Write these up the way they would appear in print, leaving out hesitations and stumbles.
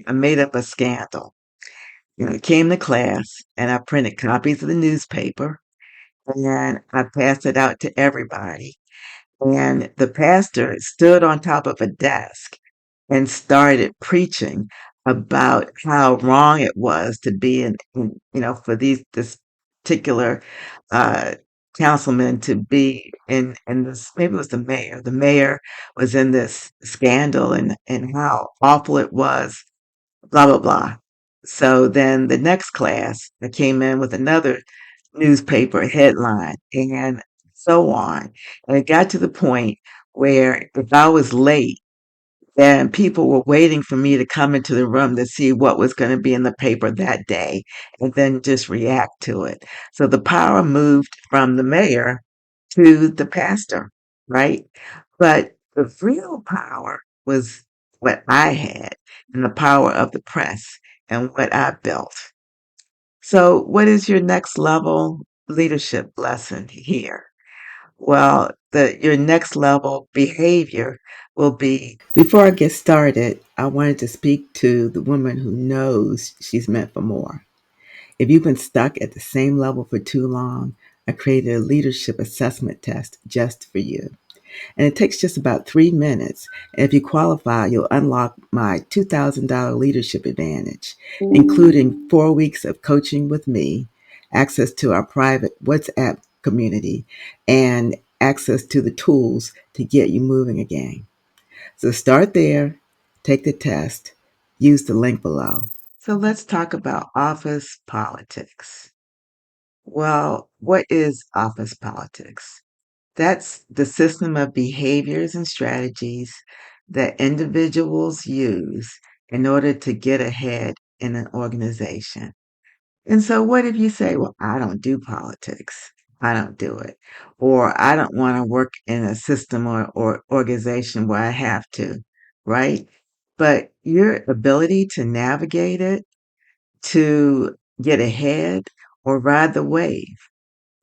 I made up a scandal. Came to class and I printed copies of the newspaper and I passed it out to everybody. And the pastor stood on top of a desk and started preaching about how wrong it was to be for this particular uh, councilman to be in this. Maybe it was the mayor. The mayor was in this scandal and how awful it was. Blah blah blah. So then the next class, I came in with another newspaper headline and so on. And it got to the point where if I was late, then people were waiting for me to come into the room to see what was going to be in the paper that day and then just react to it. So the power moved from the mayor to the pastor, right? But the real power was what I had and the power of the press and what I built. So, what is your next level leadership lesson here? Well, your next level behavior will be. Before I get started, I wanted to speak to the woman who knows she's meant for more. If you've been stuck at the same level for too long, I created a leadership assessment test just for you. And it takes just about 3 minutes. And if you qualify, you'll unlock my $2,000 leadership advantage, including 4 weeks of coaching with me, access to our private WhatsApp community, and access to the tools to get you moving again. So start there, take the test, use the link below. So let's talk about office politics. Well, what is office politics? That's the system of behaviors and strategies that individuals use in order to get ahead in an organization. And so, what if you say, well, I don't do politics? I don't do it. Or I don't want to work in a system or organization where I have to, right? But your ability to navigate it, to get ahead, or ride the wave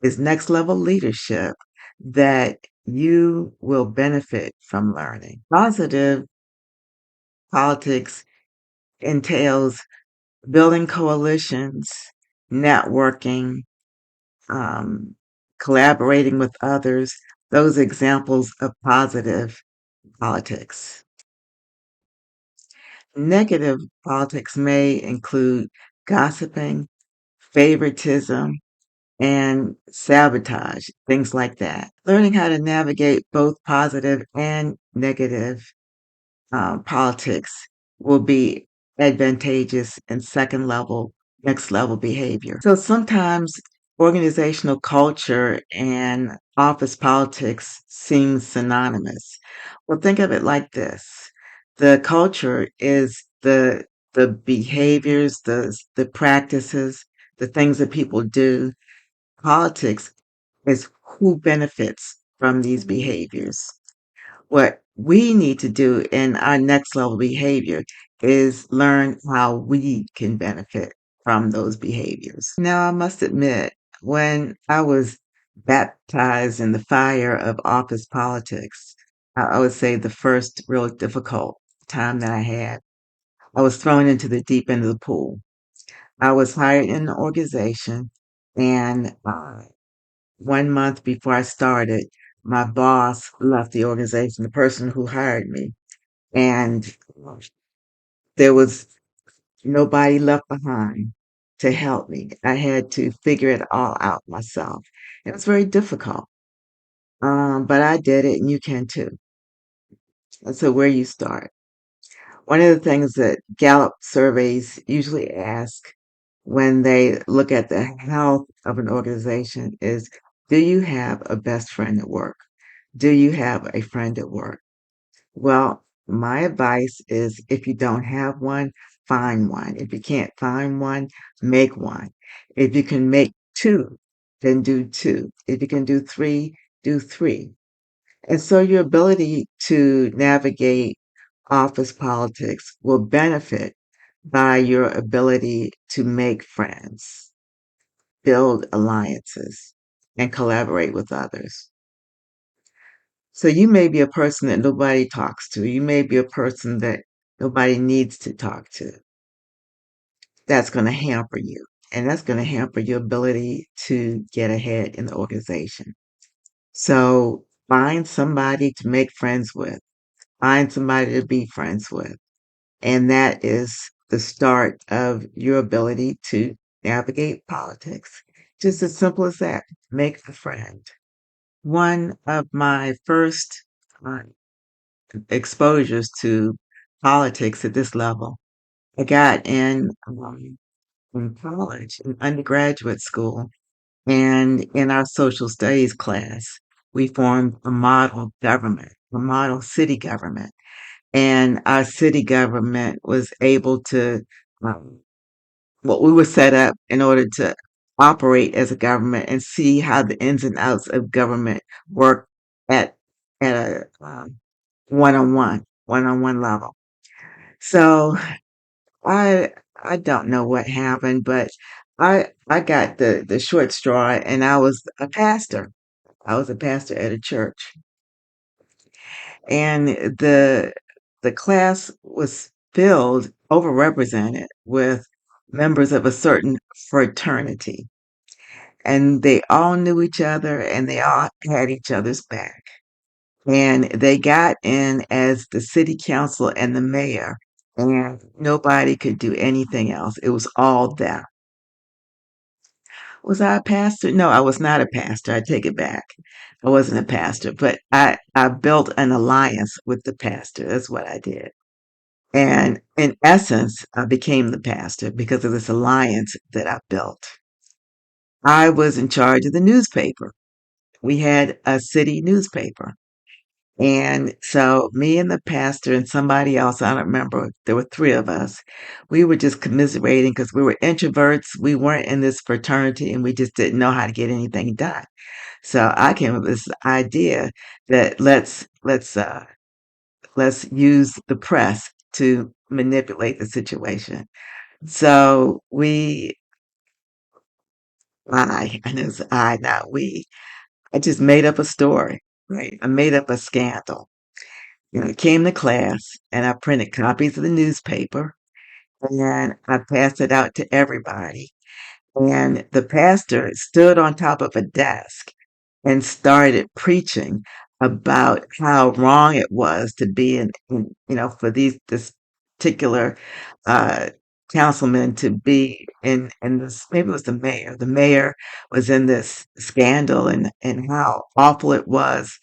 is next level leadership that you will benefit from learning. Positive politics entails building coalitions, networking, um, collaborating with others. Those examples of positive politics. Negative politics may include gossiping, favoritism, and sabotage, things like that. Learning how to navigate both positive and negative politics will be advantageous in next level behavior. So sometimes organizational culture and office politics seem synonymous. Well, think of it like this. The culture is the behaviors, the practices, the things that people do. Politics is who benefits from these behaviors. What we need to do in our next level behavior is learn how we can benefit from those behaviors. Now, I must admit, when I was baptized in the fire of office politics, I would say the first real difficult time that I had, I was thrown into the deep end of the pool. I was hired in an organization, and 1 month before I started, my boss left the organization, the person who hired me, and there was nobody left behind to help me. I had to figure it all out myself. It was very difficult, but I did it, and you can too. And so, where you start? One of the things that Gallup surveys usually ask when they look at the health of an organization is, do you have a best friend at work? Do you have a friend at work? Well, my advice is if you don't have one, find one. If you can't find one, make one. If you can make two, then do two. If you can do three, do three. And so your ability to navigate office politics will benefit by your ability to make friends, build alliances, and collaborate with others. So you may be a person that nobody talks to. You may be a person that nobody needs to talk to. that's going to hamper you. And that's going to hamper your ability to get ahead in the organization. So find somebody to make friends with, find somebody to be friends with. And that is the start of your ability to navigate politics. Just as simple as that. Make a friend. One of my first uh, exposures to politics at this level, I got in college, in undergraduate school, and in our social studies class, we formed a model government, a model city government. And our city government was able to, um, well, we were set up in order to operate as a government and see how the ins and outs of government work at at a one-on-one level. So I don't know what happened, but I got the short straw, and I was a pastor. I was a pastor at a church, and the class was filled, overrepresented with members of a certain fraternity, and they all knew each other, and they all had each other's back. And they got in as the city council and the mayor, and nobody could do anything else. It was all them. Was I a pastor? No, I was not a pastor. I take it back. I wasn't a pastor, but I built an alliance with the pastor. That's what I did. And in essence, I became the pastor because of this alliance that I built. I was in charge of the newspaper. We had a city newspaper. And so me and the pastor and somebody else, I don't remember, there were three of us. We were just commiserating because we were introverts. We weren't in this fraternity and we just didn't know how to get anything done. So I came up with this idea that let's use the press to manipulate the situation. So and it's I, not we, I just made up a story, right? I made up a scandal. I came to class and I printed copies of the newspaper and I passed it out to everybody. And the pastor stood on top of a desk and started preaching about how wrong it was to be for this particular uh, councilman to be in this. Maybe it was the mayor. The mayor was in this scandal and how awful it was.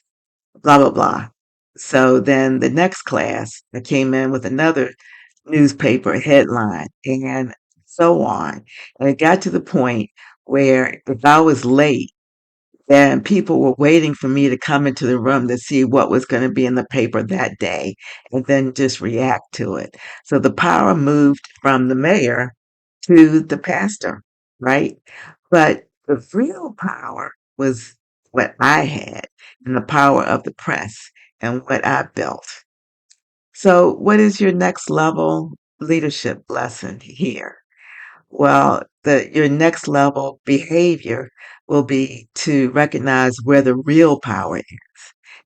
Blah blah blah. So then the next class, I came in with another newspaper headline and so on. And it got to the point where if I was late, and people were waiting for me to come into the room to see what was going to be in the paper that day and then just react to it. So the power moved from the mayor to the pastor, right? But the real power was what I had and the power of the press and what I built. So, what is your next level leadership lesson here? Well, your next level behavior will be to recognize where the real power is.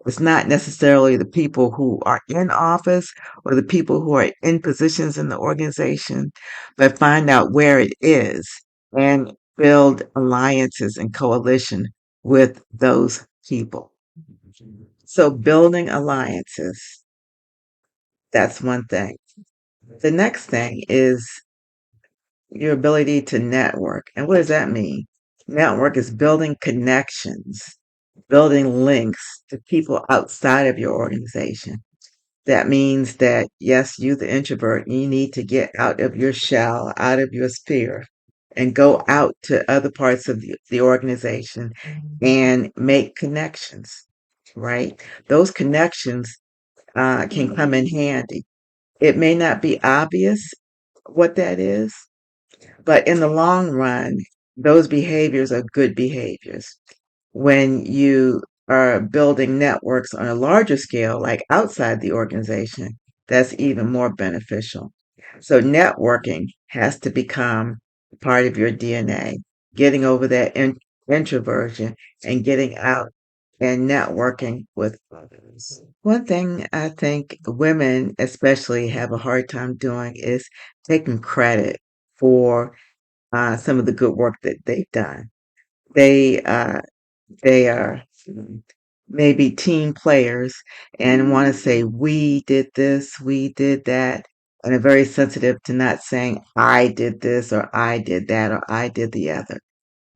It's not necessarily the people who are in office or the people who are in positions in the organization, but find out where it is and build alliances and coalition with those people. So building alliances, that's one thing. The next thing is your ability to network. And what does that mean? Network is building connections, building links to people outside of your organization. That means that, yes, you, the introvert, you need to get out of your shell, out of your sphere, and go out to other parts of the organization and make connections, right? Those connections can come in handy. It may not be obvious what that is, but in the long run, those behaviors are good behaviors. When you are building networks on a larger scale, like outside the organization, that's even more beneficial. So networking has to become part of your DNA, getting over that introversion and getting out and networking with others. One thing I think women especially have a hard time doing is taking credit for some of the good work that they've done. They they are maybe team players and want to say we did this, we did that, and are very sensitive to not saying I did this or I did that or I did the other.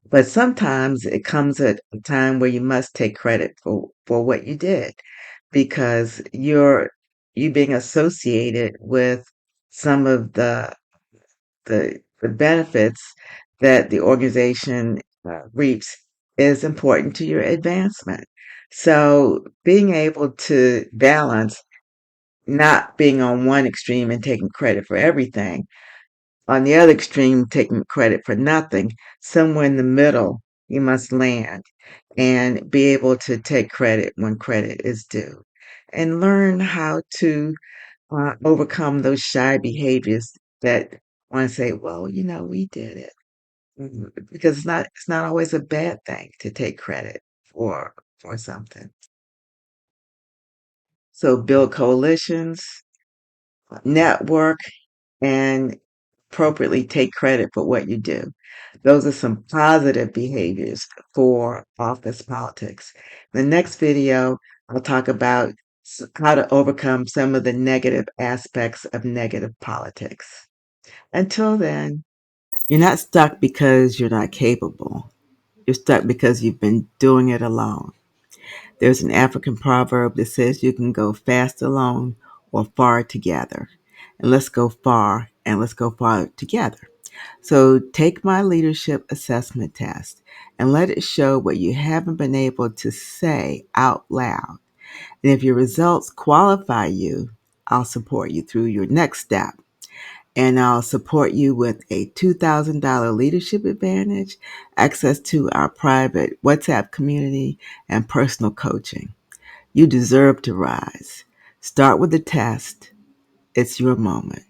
But sometimes it comes at a time where you must take credit for what you did because you being associated with some of the benefits that the organization reaps is important to your advancement. So being able to balance not being on one extreme and taking credit for everything, on the other extreme taking credit for nothing, somewhere in the middle you must land and be able to take credit when credit is due and learn how to overcome those shy behaviors that want to say, well, we did it. Because it's not always a bad thing to take credit for something. So build coalitions, network, and appropriately take credit for what you do. Those are some positive behaviors for office politics. The next video, I'll talk about how to overcome some of the negative aspects of negative politics. Until then, you're not stuck because you're not capable. You're stuck because you've been doing it alone. There's an African proverb that says you can go fast alone or far together. And let's go far and let's go far together. So take my leadership assessment test and let it show what you haven't been able to say out loud. And if your results qualify you, I'll support you through your next step. And I'll support you with a $2,000 leadership advantage, access to our private WhatsApp community, and personal coaching. You deserve to rise. Start with the test. It's your moment.